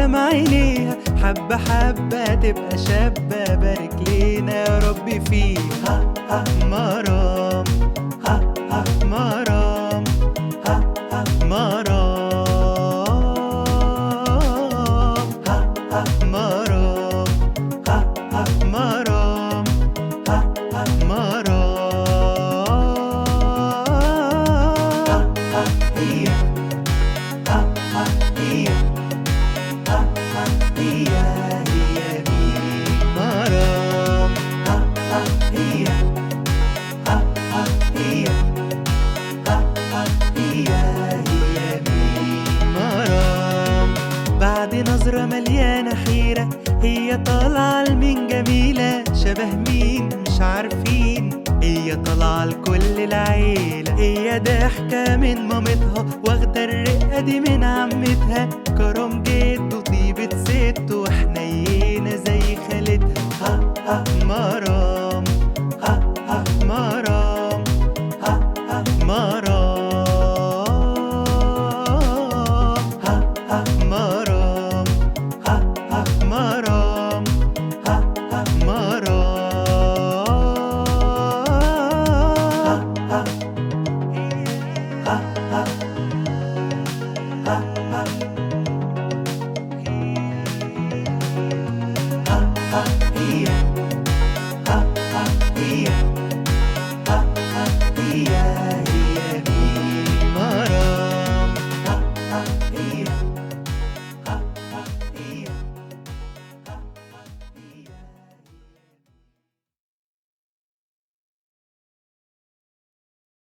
قدام عينيها، حبة حبة تبقى شابة، بارك لينا يا رب فيها. مرام مرام مرام مرام مرام بعد نظرة مليانة حيرة، هي طالعة لمين جميلة، شبه مين مش عارفين، هي طالعة لكل العيلة، هي ضحكة من مامتها، واخدة الرقة دي من عمتها، كرم جد وطيبة ست وحنينة زي خالتها. مرام مرام مرام مرام مرام مرام